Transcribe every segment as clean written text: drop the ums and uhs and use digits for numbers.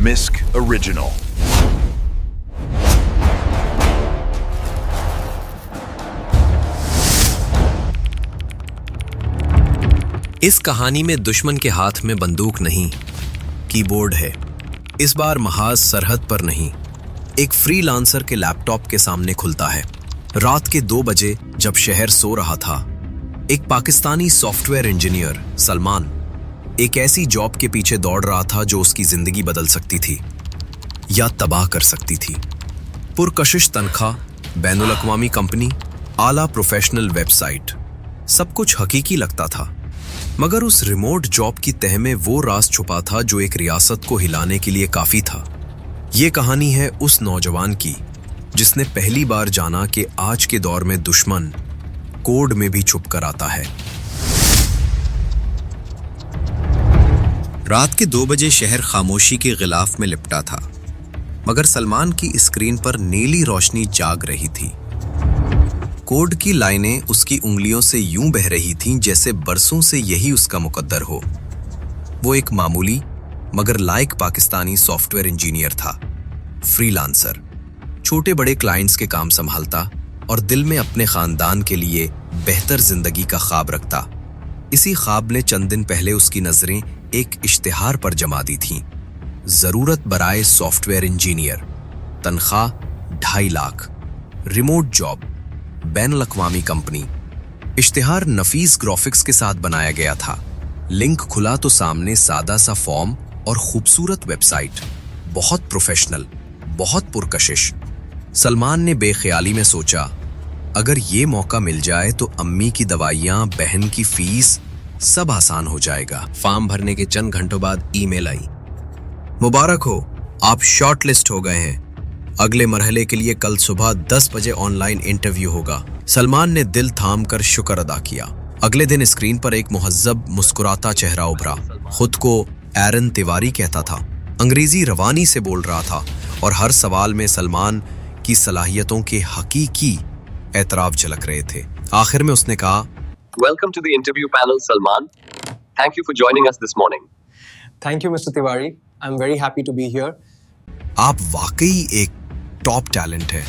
Misk Original. इस कहानी में दुश्मन के हाथ में बंदूक नहीं, कीबोर्ड है। इस बार महाज सरहद पर नहीं, एक फ्रीलांसर के लैपटॉप के सामने खुलता है। रात के 2 बजे जब शहर सो रहा था, एक पाकिस्तानी सॉफ्टवेयर इंजीनियर सलमान एक ऐसी जॉब के पीछे दौड़ रहा था जो उसकी जिंदगी बदल सकती थी या तबाह कर सकती थी। पुरकशिश तनख्वाह, बैनुल अक़वामी कंपनी, आला प्रोफेशनल वेबसाइट, सब कुछ हकीकी लगता था। मगर उस रिमोट जॉब की तह में वो राज छुपा था जो एक रियासत को हिलाने के लिए काफी था। ये कहानी है उस नौजवान की जिसने पहली बार जाना कि आज के दौर में दुश्मन कोड में भी छुप कर आता है। रात के 2 बजे शहर खामोशी के गिलाफ में लिपटा था, मगर सलमान की स्क्रीन पर नीली रोशनी जाग रही थी। कोड की लाइनें उसकी उंगलियों से यूं बह रही थीं जैसे बरसों से यही उसका मुकद्दर हो। वो एक मामूली मगर लायक पाकिस्तानी सॉफ्टवेयर इंजीनियर था, फ्रीलांसर, छोटे बड़े क्लाइंट्स के काम संभालता और दिल में अपने खानदान के लिए बेहतर जिंदगी का ख्वाब रखता। इसी ख्वाब ने चंद दिन पहले उसकी नजरें एक इश्तिहार पर जमा दी थीं। जरूरत बराए सॉफ्टवेयर इंजीनियर, तनख्वाह 2.5 लाख, रिमोट जॉब, बैनुल अक़वामी कंपनी। इश्तिहार नफीस ग्राफिक्स के साथ बनाया गया था। लिंक खुला तो सामने सादा सा फॉर्म और खूबसूरत वेबसाइट, बहुत प्रोफेशनल, बहुत पुरकशिश। सलमान ने बेख्याली में सोचा, अगर ये मौका मिल जाए तो अम्मी की दवाइयां, बहन की फीस, सब आसान हो जाएगा। फॉर्म भरने के चंद घंटों बाद ईमेल आई, मुबारक हो, आप शॉर्ट लिस्ट हो गए हैं। अगले मरहले के लिए कल सुबह 10 बजे ऑनलाइन इंटरव्यू होगा। सलमान ने दिल थाम कर शुक्र अदा किया। अगले दिन स्क्रीन पर एक मुहज्जब मुस्कुराता चेहरा उभरा। खुद को एरन तिवारी कहता था, अंग्रेजी रवानी से बोल रहा था और हर सवाल में सलमान की सलाहियतों के हकीकी एतराफ झलक रहे थे। आखिर में उसने कहा, Welcome to the interview panel, Salman. Thank you for joining us this morning. Thank you, Mr. Tiwari. I'm very happy to be here. आप वाकई एक टॉप टैलेंट है,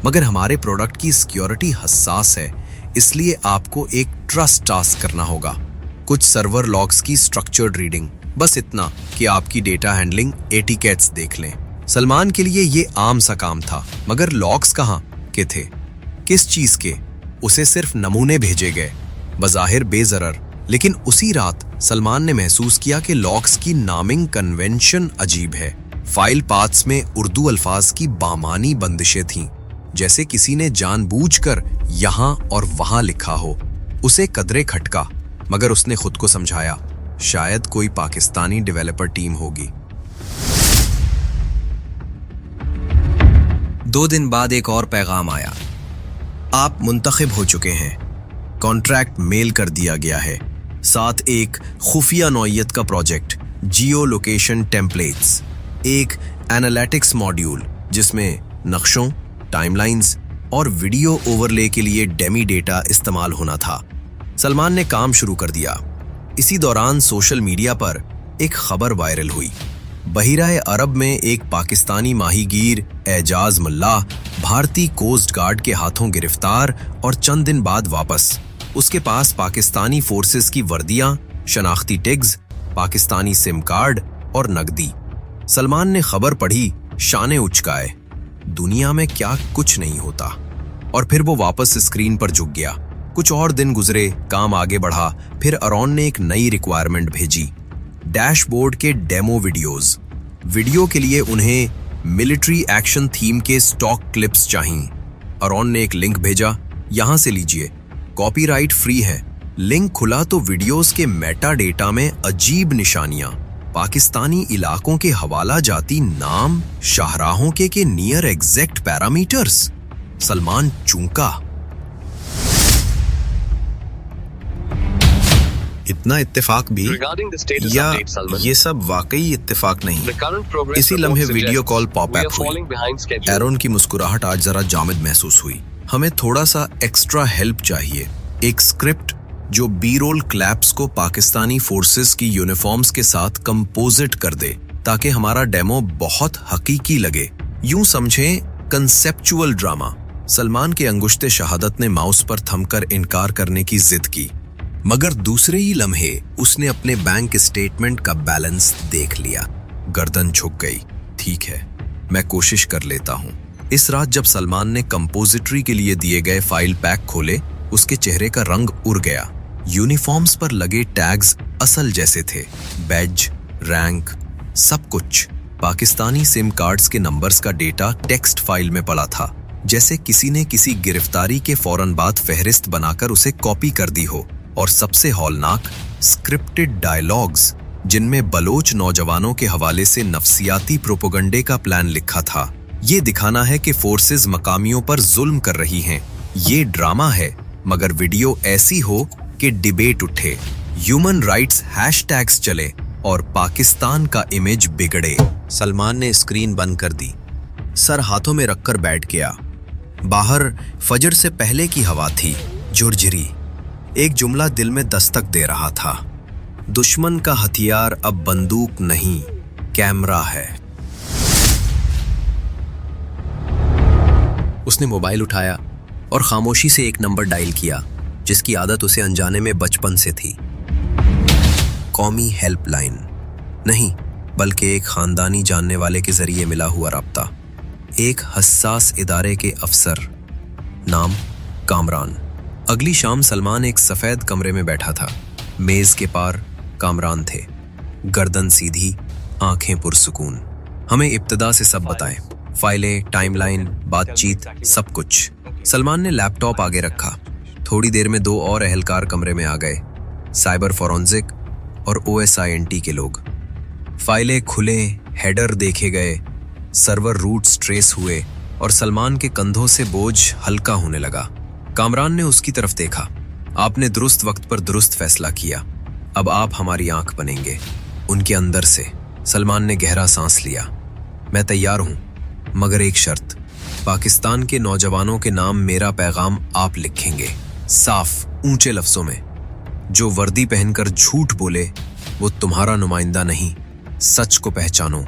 मगर हमारे प्रोडक्ट की सिक्योरिटी हसास है, इसलिए आपको एक ट्रस्ट टास्क करना होगा। कुछ सर्वर लॉग्स की स्ट्रक्चर्ड रीडिंग, बस इतना कि आपकी डेटा हैंडलिंग एटिकेट्स देख लें। सलमान के लिए ये आम सा काम था, मगर लॉग्स कहाँ के थे, किस चीज के? उसे सिर्फ नमूने भेजे गए, बज़ाहिर बेजरर। लेकिन उसी रात सलमान ने महसूस किया कि लॉग्स की नामिंग कन्वेंशन अजीब है। फाइल पाथ्स में उर्दू अल्फाज की बामानी बंदिशें थीं, जैसे किसी ने जानबूझकर यहां और वहां लिखा हो। उसे कदरे खटका, मगर उसने खुद को समझाया, शायद कोई पाकिस्तानी डेवलपर टीम होगी। 2 दिन बाद एक और पैगाम आया, आप मुंतखब हो चुके हैं, कॉन्ट्रैक्ट मेल कर दिया गया है, साथ एक खुफिया नौइयत का प्रोजेक्ट, जियो लोकेशन टेम्पलेट्स, एक एनालिटिक्स मॉड्यूल जिसमें नक्शों, टाइमलाइंस और वीडियो ओवरले के लिए डेमी डेटा इस्तेमाल होना था। सलमान ने काम शुरू कर दिया। इसी दौरान सोशल मीडिया पर एक खबर वायरल हुई। बहिराए अरब में एक पाकिस्तानी माहीगीर एजाज मुल्ला भारतीय कोस्ट गार्ड के हाथों गिरफ्तार और चंद दिन बाद वापस। उसके पास पाकिस्तानी फोर्सेस की वर्दियां, शनाख्ती टैग्स, पाकिस्तानी सिम कार्ड और नकदी। सलमान ने खबर पढ़ी, शाने उचकाए, दुनिया में क्या कुछ नहीं होता। और फिर वो वापस स्क्रीन पर झुक गया। कुछ और दिन गुजरे, काम आगे बढ़ा। फिर अरॉन ने एक नई रिक्वायरमेंट भेजी, डैशबोर्ड के डेमो वीडियोस। वीडियो के लिए उन्हें मिलिट्री एक्शन थीम के स्टॉक क्लिप्स चाहिए। अरॉन ने एक लिंक भेजा, यहां से लीजिए, कॉपीराइट फ्री है। लिंक खुला तो वीडियोस के मेटा डेटा में अजीब निशानियां, पाकिस्तानी इलाकों के हवाला जाती नाम, शाहराहों के नियर एग्जैक्ट पैरामीटर्स। सलमान चूंका। इतना इत्तेफाक भी, या ये सब वाकई इत्तेफाक नहीं? इसी लम्हे वीडियो कॉल पॉपअप हुई। एरोन की मुस्कुराहट आज जरा जामिद महसूस हुई। हमें थोड़ा सा एक्स्ट्रा हेल्प चाहिए, एक स्क्रिप्ट जो बी रोल क्लैप्स को पाकिस्तानी फोर्सेस की यूनिफॉर्म्स के साथ कंपोजिट कर दे। ताकि हमारा डेमो बहुत हकीकी लगे। यूं समझें कंसेप्चुअल ड्रामा। सलमान के अंगुश्ते शहादत ने माउस पर थमकर इनकार करने की जिद की, मगर दूसरे ही लम्हे उसने अपने बैंक स्टेटमेंट का बैलेंस देख लिया। गर्दन झुक गई। ठीक है, मैं कोशिश कर लेता हूँ। इस रात जब सलमान ने कंपोजिटरी के लिए दिए गए फाइल पैक खोले, उसके चेहरे का रंग उड़ गया। यूनिफॉर्म्स पर लगे टैग्स असल जैसे थे, बैज, रैंक, सब कुछ। पाकिस्तानी सिम कार्ड्स के नंबर्स का डेटा टेक्स्ट फाइल में पड़ा था, जैसे किसी ने किसी गिरफ्तारी के फौरन बाद फहरिस्त बनाकर उसे कॉपी कर दी हो। और सबसे हौलनाक, स्क्रिप्टेड डायलॉग्स जिनमें बलोच नौजवानों के हवाले से नफसियाती प्रोपोगंडे का प्लान लिखा था। ये दिखाना है कि फोर्सेस मकामियों पर जुल्म कर रही हैं। ये ड्रामा है, मगर वीडियो ऐसी हो कि डिबेट उठे, ह्यूमन राइट्स हैशटैग्स चले और पाकिस्तान का इमेज बिगड़े। सलमान ने स्क्रीन बंद कर दी, सर हाथों में रखकर बैठ गया। बाहर फजर से पहले की हवा थी, झुरझुरी। एक जुमला दिल में दस्तक दे रहा था, दुश्मन का हथियार अब बंदूक नहीं, कैमरा है। उसने मोबाइल उठाया और खामोशी से एक नंबर डायल किया, जिसकी आदत उसे अनजाने में बचपन से थी। कौमी हेल्पलाइन नहीं, बल्कि एक खानदानी जानने वाले के जरिए मिला हुआ राब्ता। एक हसास इदारे के अफसर, नाम कामरान। अगली शाम सलमान एक सफेद कमरे में बैठा था। मेज के पार कामरान थे, गर्दन सीधी, आंखें पुरसुकून। हमें इब्तिदा से सब बताएं, फाइलें, टाइमलाइन, बातचीत, सब कुछ। सलमान ने लैपटॉप आगे रखा। थोड़ी देर में 2 और अहलकार कमरे में आ गए, साइबर फोरेंसिक और OSINT के लोग। फाइलें खुले, हेडर देखे गए, सर्वर रूट्स ट्रेस हुए और सलमान के कंधों से बोझ हल्का होने लगा। कामरान ने उसकी तरफ देखा। आपने दुरुस्त वक्त पर दुरुस्त फैसला किया, अब आप हमारी आंख बनेंगे। उनके अंदर से सलमान ने गहरा सांस लिया। मैं तैयार हूं, मगर एक शर्त, पाकिस्तान के नौजवानों के नाम मेरा पैगाम आप लिखेंगे, साफ ऊंचे लफ्जों में। जो वर्दी पहनकर झूठ बोले वो तुम्हारा नुमाइंदा नहीं, सच को पहचानो,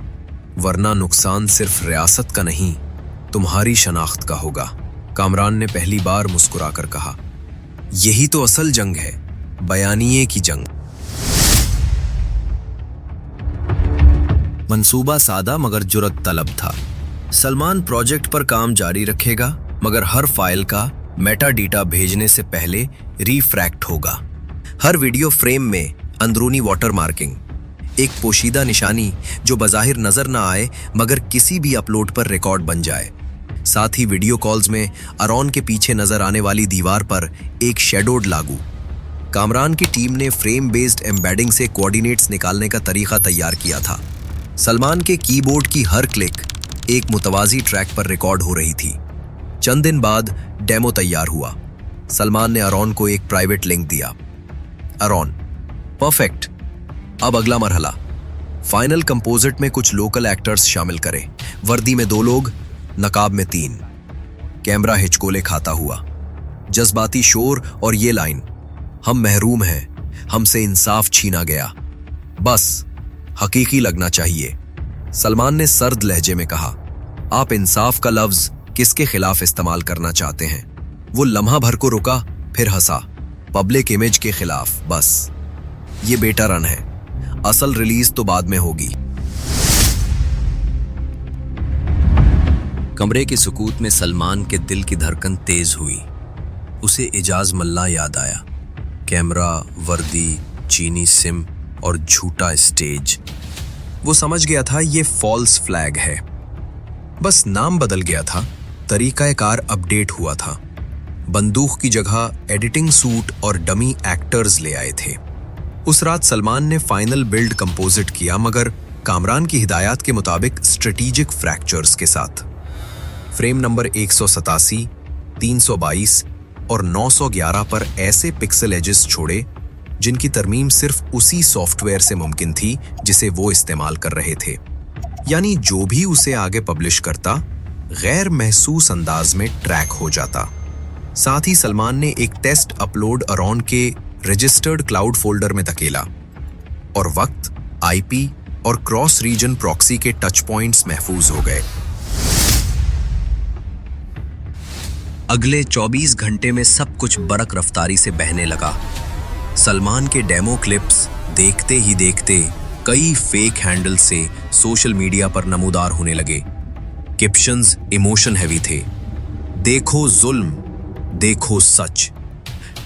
वरना नुकसान सिर्फ रियासत का नहीं, तुम्हारी शनाख्त का होगा। कामरान ने पहली बार मुस्कुराकर कहा, यही तो असल जंग है, बयानिए की जंग। मंसूबा सादा मगर जुरत तलब था। सलमान प्रोजेक्ट पर काम जारी रखेगा, मगर हर फाइल का मेटा डेटा भेजने से पहले रिफ्रैक्ट होगा। हर वीडियो फ्रेम में अंदरूनी वाटर मार्किंग, एक पोशीदा निशानी जो बज़ाहिर नजर ना आए मगर किसी भी अपलोड पर रिकॉर्ड बन जाए। साथ ही वीडियो कॉल्स में अरॉन के पीछे नजर आने वाली दीवार पर एक शेडोड लागू। कामरान की टीम ने फ्रेम बेस्ड एम्बेडिंग से कोऑर्डिनेट्स निकालने का तरीका तैयार किया था। सलमान के कीबोर्ड की हर क्लिक एक मुतवाजी ट्रैक पर रिकॉर्ड हो रही थी। चंद दिन बाद डेमो तैयार हुआ। सलमान ने अरॉन को एक प्राइवेट लिंक दिया। Aaron, perfect. अब अगला मरहला, फाइनल कंपोजिट में कुछ लोकल एक्टर्स शामिल करें। वर्दी में 2 लोग, नकाब में 3। कैमरा हिचकोले खाता हुआ, जज्बाती शोर और ये लाइन, हम महरूम हैं, हमसे इंसाफ छीना गया, बस हकीकी लगना चाहिए। सलमान ने सर्द लहजे में कहा, आप इंसाफ का लफ्ज किसके खिलाफ इस्तेमाल करना चाहते हैं? वो लम्हा भर को रुका, फिर हंसा, पब्लिक इमेज के खिलाफ, बस। ये बेटा रन है, असल रिलीज तो बाद में होगी। कमरे के सुकूत में सलमान के दिल की धड़कन तेज हुई। उसे एजाज मल्ला याद आया। कैमरा, वर्दी, चीनी सिम और झूठा स्टेज। वो समझ गया था ये फॉल्स फ्लैग है। बस नाम बदल गया था, तरीकाकार अपडेट हुआ था। बंदूक की जगह एडिटिंग सूट और डमी एक्टर्स ले आए थे। उस रात सलमान ने फाइनल बिल्ड कंपोजिट किया, मगर कामरान की हिदायत के मुताबिक स्ट्रेटेजिक फ्रैक्चर्स के साथ। फ्रेम नंबर 187, 322 और 911 पर ऐसे पिक्सल एजेस छोड़े जिनकी तरमीम सिर्फ उसी सॉफ्टवेयर से मुमकिन थी जिसे वो इस्तेमाल कर रहे थे। यानी जो भी उसे आगे पब्लिश करता, गैर महसूस अंदाज में ट्रैक हो जाता। साथ ही सलमान ने एक टेस्ट अपलोड अरॉन के रजिस्टर्ड क्लाउड फोल्डर में धकेला और वक्त, IP और क्रॉस रीजन प्रॉक्सी के टच पॉइंट्स महफूज हो गए। अगले 24 घंटे में सब कुछ बरक रफ्तारी से बहने लगा। सलमान के डेमो क्लिप्स देखते ही देखते कई फेक हैंडल से सोशल मीडिया पर नमूदार होने लगे। कैप्शंस इमोशन हैवी थे, देखो जुल्म, देखो सच।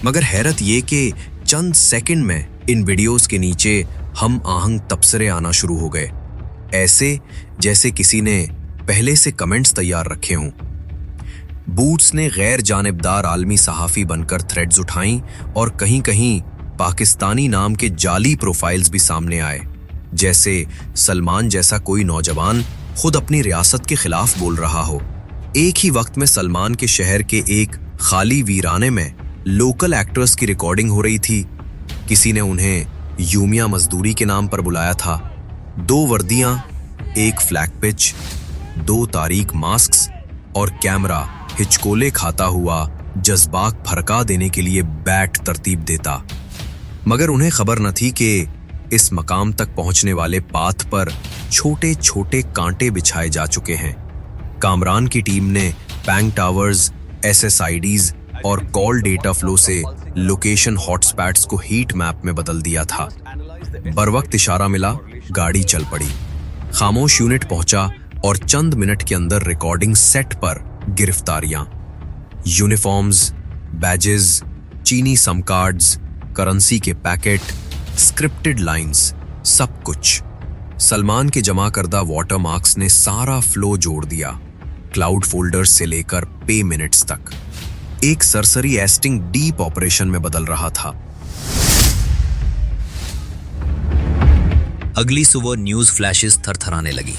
मगर हैरत ये कि चंद सेकंड में इन वीडियोस के नीचे हम आहंग तबसरे आना शुरू हो गए, ऐसे जैसे किसी ने पहले से कमेंट्स तैयार रखे हों। बूट्स ने गैर जानिबदार आलमी सहाफ़ी बनकर थ्रेड्स उठाईं और कहीं कहीं पाकिस्तानी नाम के जाली प्रोफाइल्स भी सामने आए, जैसे सलमान जैसा कोई नौजवान खुद अपनी रियासत के खिलाफ बोल रहा हो। एक ही वक्त में सलमान के शहर के एक खाली वीराने में लोकल एक्टर्स की रिकॉर्डिंग हो रही थी। किसी ने उन्हें यूमिया मजदूरी के नाम पर बुलाया था। 2 वर्दियां, एक फ्लैग पिच, 2 तारीक मास्क्स और कैमरा हिचकोले खाता हुआ जज्बात फरका देने के लिए बैट तरतीब देता। मगर उन्हें खबर न थी कि इस मकाम तक पहुंचने वाले पाथ पर छोटे छोटे कांटे बिछाए जा चुके हैं। कामरान की टीम ने पैंग टावर्स, SSIDs और कॉल डेटा फ्लो से लोकेशन हॉटस्पॉट्स को हीट मैप में बदल दिया था। बरवक्त इशारा मिला, गाड़ी चल पड़ी। खामोश यूनिट पहुंचा और चंद मिनट के अंदर रिकॉर्डिंग सेट पर गिरफ्तारियां, यूनिफॉर्म्स, बैजेस, चीनी सम कार्ड्स, करेंसी के पैकेट, स्क्रिप्टेड लाइंस, सब कुछ। सलमान के जमा करदा वाटर मार्क्स ने सारा फ्लो जोड़ दिया, क्लाउड फोल्डर्स से लेकर पे मिनट्स तक। एक सरसरी एस्टिंग डीप ऑपरेशन में बदल रहा था। अगली सुबह न्यूज फ्लैशेस थरथराने लगी।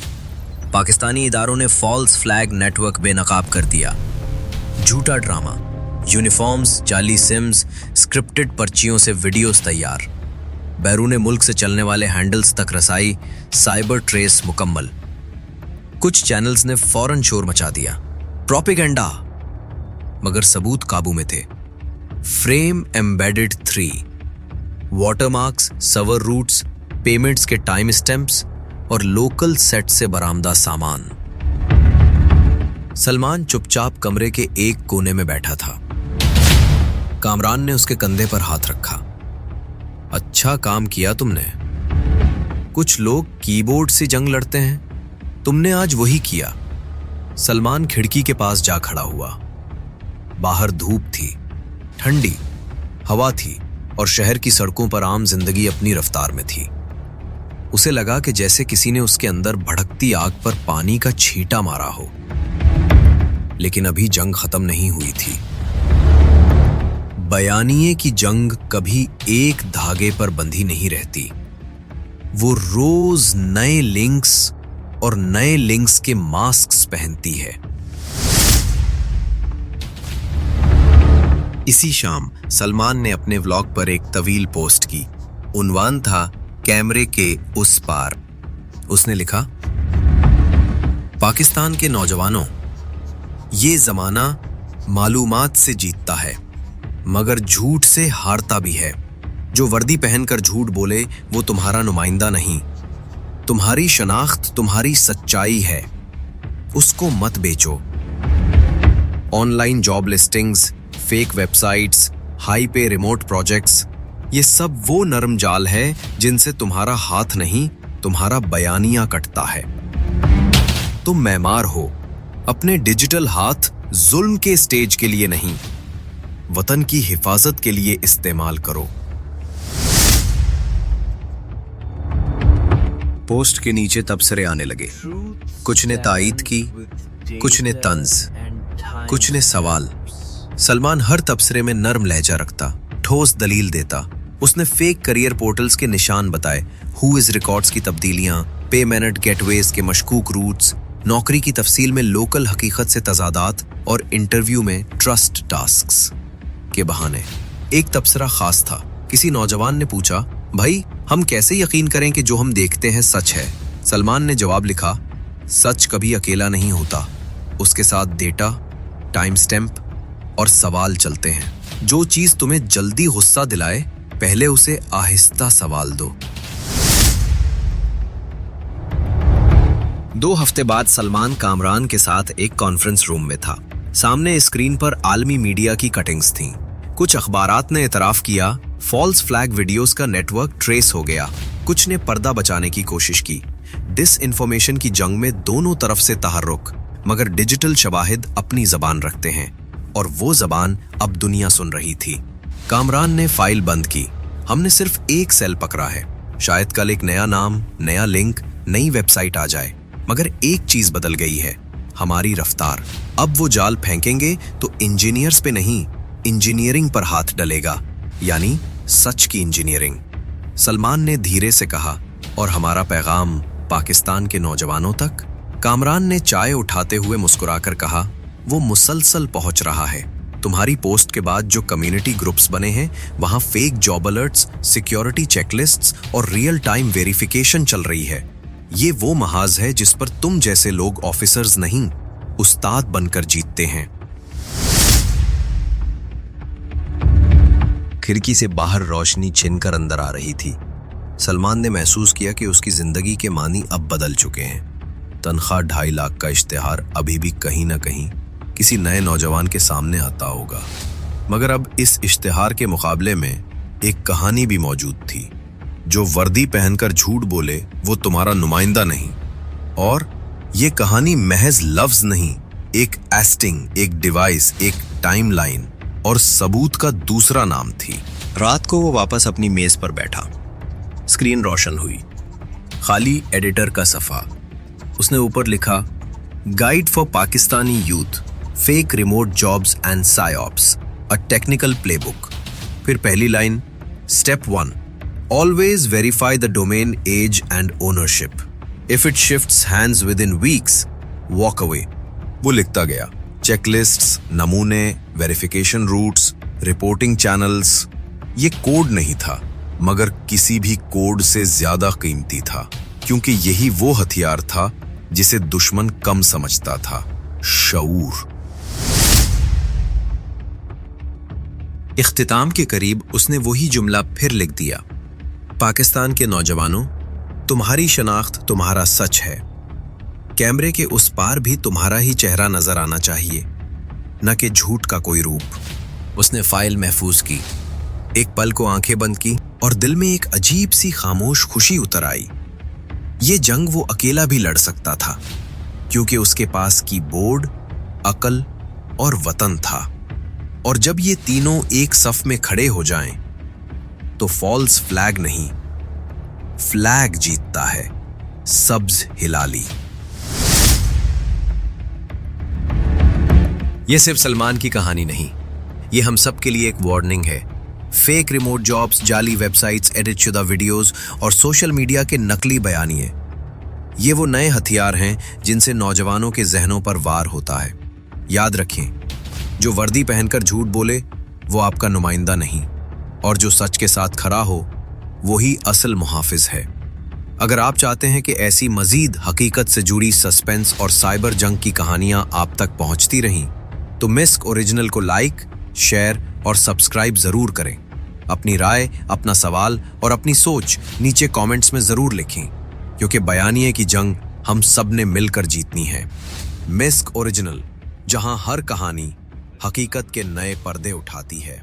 पाकिस्तानी इदारों ने फॉल्स फ्लैग नेटवर्क बेनकाब कर दिया। झूठा ड्रामा, यूनिफॉर्म्स, जाली सिम्स, स्क्रिप्टेड पर्चियों से वीडियोस तैयार, बैरून मुल्क से चलने वाले हैंडल्स तक रसाई, साइबर ट्रेस मुकम्मल। कुछ चैनल्स ने फौरन शोर मचा दिया, प्रोपेगेंडा, मगर सबूत काबू में थे। Frame embedded 3, watermarks, server routes, payments के टाइम स्टैम्प्स और लोकल सेट से बरामदा सामान। सलमान चुपचाप कमरे के एक कोने में बैठा था। कामरान ने उसके कंधे पर हाथ रखा। अच्छा काम किया तुमने। कुछ लोग कीबोर्ड से जंग लड़ते हैं, तुमने आज वही किया। सलमान खिड़की के पास जा खड़ा हुआ। बाहर धूप थी, ठंडी हवा थी और शहर की सड़कों पर आम जिंदगी अपनी रफ्तार में थी। उसे लगा कि जैसे किसी ने उसके अंदर भड़कती आग पर पानी का छींटा मारा हो। लेकिन अभी जंग खत्म नहीं हुई थी। बयानिए की जंग कभी एक धागे पर बंधी नहीं रहती। वो रोज नए लिंक्स और नए लिंक्स के मास्क्स पहनती है। इसी शाम सलमान ने अपने व्लॉग पर एक तवील पोस्ट की। उन्वान था कैमरे के उस पार। उसने लिखा, पाकिस्तान के नौजवानों, ये जमाना मालूमात से जीतता है मगर झूठ से हारता भी है। जो वर्दी पहनकर झूठ बोले वो तुम्हारा नुमाइंदा नहीं। तुम्हारी शनाख्त तुम्हारी सच्चाई है, उसको मत बेचो। Online job listings, fake websites, high पे रिमोट प्रोजेक्ट्स, ये सब वो नरम जाल है जिनसे तुम्हारा हाथ नहीं, तुम्हारा बयानिया कटता है। तुम मैमार हो, अपने डिजिटल हाथ जुल्म के स्टेज के लिए नहीं, वतन की हिफाजत के लिए इस्तेमाल करो। पोस्ट के नीचे तबसरे आने लगे। कुछ ने तायीद की, कुछ ने तंज, कुछ ने सवाल। सलमान हर तबसरे में नरम लहजा रखता, ठोस दलील देता। उसने फेक करियर पोर्टल्स के निशान बताए, हु इज रिकॉर्ड्स की तब्दीलियां, पे मिनट गेटवेज के मशकूक रूट्स, नौकरी की तफसील में लोकल हकीकत से तजादात और इंटरव्यू में ट्रस्ट टास्क्स के बहाने। एक तबसरा खास था। किसी नौजवान ने पूछा, भाई हम कैसे यकीन करें कि जो हम देखते हैं सच है? सलमान ने जवाब लिखा, सच कभी अकेला नहीं होता, उसके साथ डेटा, टाइम स्टैम्प और सवाल चलते हैं। जो चीज तुम्हें जल्दी गुस्सा दिलाए, पहले उसे आहिस्ता सवाल दो। 2 हफ्ते बाद सलमान कामरान के साथ एक कॉन्फ्रेंस रूम में था। सामने स्क्रीन पर आलमी मीडिया की कटिंग्स थीं। कुछ अखबारात ने इतराफ किया, फॉल्स फ्लैग वीडियोस का नेटवर्क ट्रेस हो गया। कुछ ने पर्दा बचाने की कोशिश की। डिस इन्फॉर्मेशन की जंग में दोनों तरफ से तहर्रुक, मगर डिजिटल शवाहिद अपनी जबान रखते हैं और वो जबान अब दुनिया सुन रही थी। कामरान ने फाइल बंद की। हमने सिर्फ एक सेल पकड़ा है। शायद कल एक नया नाम, नया लिंक, नई वेबसाइट आ जाए। मगर एक चीज बदल गई है, हमारी रफ्तार। अब वो जाल फेंकेंगे तो इंजीनियर्स पे नहीं, इंजीनियरिंग पर हाथ डलेगा, यानी सच की इंजीनियरिंग। सलमान ने धीरे से कहा, और हमारा पैगाम पाकिस्तान के नौजवानों तक? कामरान ने चाय उठाते हुए मुस्कुराकर कहा, वो मुसलसल पहुंच रहा है। तुम्हारी पोस्ट के बाद जो कम्युनिटी ग्रुप्स बने हैं, वहां fake job alerts, security checklists और रियल टाइम वेरिफिकेशन चल रही है। ये वो महाज है जिस पर तुम जैसे लोग ऑफिसर्स नहीं, उस्ताद बनकर जीतते हैं। खिड़की से बाहर रोशनी छिनकर अंदर आ रही थी। सलमान ने महसूस किया कि उसकी जिंदगी के मानी अब बदल चुके हैं। तनख्वाह 2.5 लाख का इश्तिहार अभी भी कहीं ना कहीं किसी नए नौजवान के सामने आता होगा, मगर अब इस इश्तिहार के मुकाबले में एक कहानी भी मौजूद थी। जो वर्दी पहनकर झूठ बोले वो तुम्हारा नुमाइंदा नहीं। और ये कहानी महज लफ्ज नहीं, एक एस्टिंग, एक डिवाइस, एक टाइमलाइन और सबूत का दूसरा नाम थी। रात को वो वापस अपनी मेज पर बैठा। स्क्रीन रोशन हुई। खाली एडिटर का सफा। उसने ऊपर लिखा, guide for Pakistani youth, fake remote jobs and psyops, a technical playbook. फिर पहली line, step 1, always verify the domain age and ownership. If it shifts hands within weeks, walk away. वो लिखता गया, चेकलिस्ट्स, नमूने, वेरिफिकेशन रूट्स, रिपोर्टिंग चैनल्स। ये code नहीं था, मगर किसी भी कोड से ज्यादा कीमती था, क्योंकि यही वो हथियार था जिसे दुश्मन कम समझता था, शऊर। इख्तिताम के करीब उसने वही जुमला फिर लिख दिया, पाकिस्तान के नौजवानों, तुम्हारी शनाख्त तुम्हारा सच है। कैमरे के उस पार भी तुम्हारा ही चेहरा नजर आना चाहिए, न कि झूठ का कोई रूप। उसने फाइल महफूज की, एक पल को आंखें बंद की और दिल में एक अजीब सी खामोश खुशी उतर आई। ये जंग वो अकेला भी लड़ सकता था, क्योंकि उसके पास कीबोर्ड, अकल और वतन था। और जब ये तीनों एक सफ में खड़े हो जाएं, तो फॉल्स फ्लैग नहीं, फ्लैग जीतता है, सब्ज हिलाली। ये सिर्फ सलमान की कहानी नहीं, ये हम सब के लिए एक वार्निंग है। फेक रिमोट जॉब्स, जाली वेबसाइट्स, एडिट शुदा वीडियोस और सोशल मीडिया के नकली बयानिए, ये वो नए हथियार हैं जिनसे नौजवानों के जहनों पर वार होता है। याद रखें, जो वर्दी पहनकर झूठ बोले वो आपका नुमाइंदा नहीं, और जो सच के साथ खड़ा हो वही असल मुहाफिज है। अगर आप चाहते हैं कि ऐसी मजीद हकीकत से जुड़ी सस्पेंस और साइबर जंग की कहानियां आप तक पहुंचती रहें, तो मिस्क ओरिजिनल को लाइक, शेयर और सब्सक्राइब जरूर करें। अपनी राय, अपना सवाल और अपनी सोच नीचे कमेंट्स में जरूर लिखें, क्योंकि बयानिए की जंग हम सब ने मिलकर जीतनी है। मिस्क ओरिजिनल, जहां हर कहानी हकीकत के नए पर्दे उठाती है।